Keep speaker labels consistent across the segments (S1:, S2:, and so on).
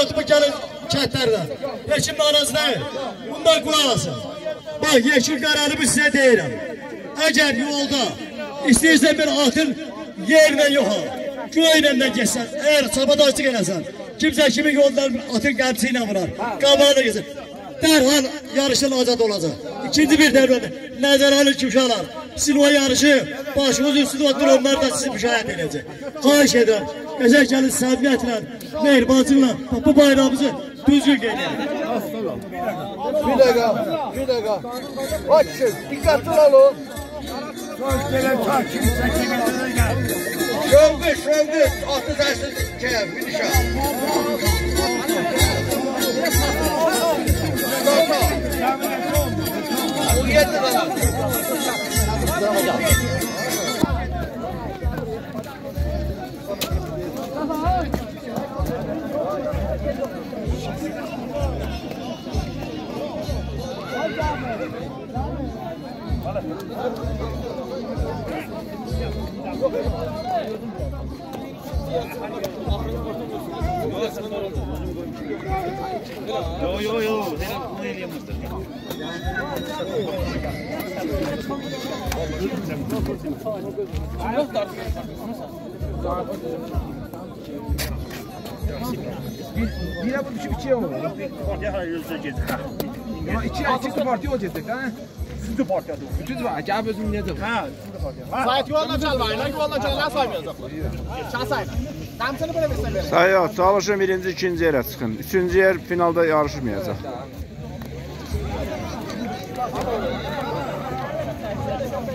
S1: baktı bu gəlin kətlərdən. Hekim narazı deyil. Bundan qulaq alsın. Bak yeşil kararı bu size deyirəm. Əgər yolda istəyirsən bir atın yerlə yox al. Göylə də geçsən, eğer sabadaşlık eləsən, kimsə kimi yoldan atın qəmsi ilə vurar, qabağına geçsin. Dərhal yarışın azad olacaq. İkinci bir dərbədə nəzər alın ki, uşaqlar, sizin o yarışı başınız üstündə otur, onlar da sizi müşahət edəcək. Xahiş edirəm, qəşəng gəlin səmimiyyətlə, mehribancılıqla bu bayrağımızı düzgün qeydin.
S2: Bir dakika. Bak siz, dikkatli olun. Şövdü, atı dersiz keyif, bir nişan. Bu yedir adam.
S3: Yo.
S4: Bir yapıp içiyor mu? Ama iki parti olacak ha? Üçüncü parti. Üçüncü var. Acaba özüm ne dedim? Ha, üçüncü parti.
S5: Sayt yoluna çalmayın, yoluna çalına saymayacaklar. Şahsayla. Damsını böyle mesela.
S6: Sayat, çalışın birinci, ikinci yerə çıxın. Üçüncü yer finalda yarışmayacaq.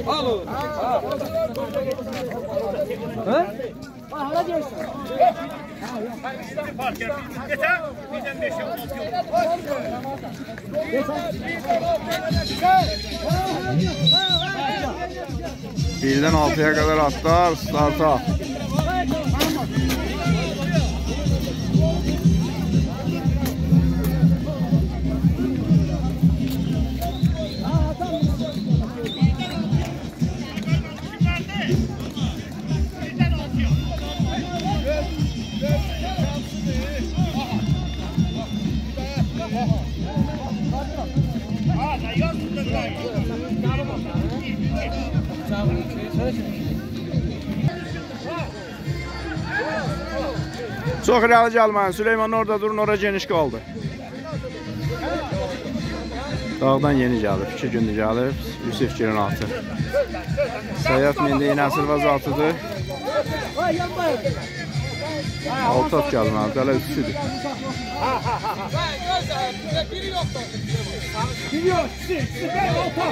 S4: Alo. Ha?
S5: Hala diyorsun.
S3: Yeter. Bizden 5 yok.
S6: Birdən 6'ya kadar atlar, starta. Çox irəli gəlməyin. Süleyman orada durun, oraya geniş qaldı. Dağdan yeni gəlib, 2 gündür gəlib. Yusif Girin atı. Sayat Mendeyi Nəsirvaz atıdır. 6 at gəlməli, dələ üstüdür.
S5: Biri yok, süper, alta.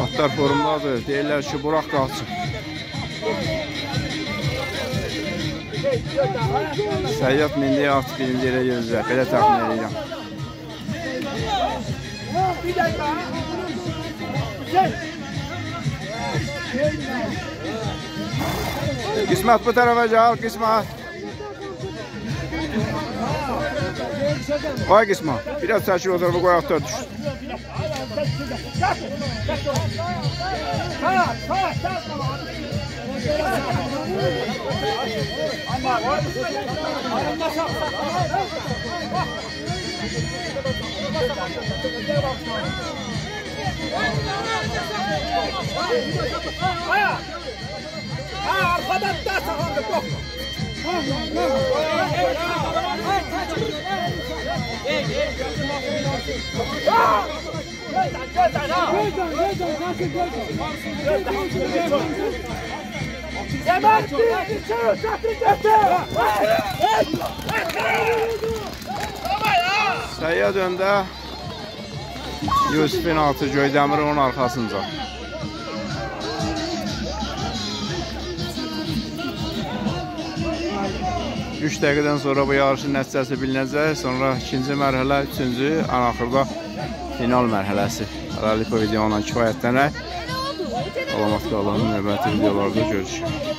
S6: Atlar forumdadır. Deyirlər ki, Burak qalsın. Səyyad Mendeyi at birinci yerə gözlər. Belə təxmin edirəm. Qismət bu tərəfə gəl, Qismət. Qoy Qismət. Biraz çəkil o tərəfə, qoy atlar düşür.
S5: Arkadan da sahandı çok.
S6: Səyyad öndə, Yusifin atı Göydəmir onun arxasınca. 3 dəqiqədən sonra bu yarışın nəticəsi bilinəcək. Sonra ikinci mərhələ, üçüncü, ən axırda final mərhələsi. Hələlik bu videondan kifayətlənək. Salamat qalın, növbəti videolarda görüşürük.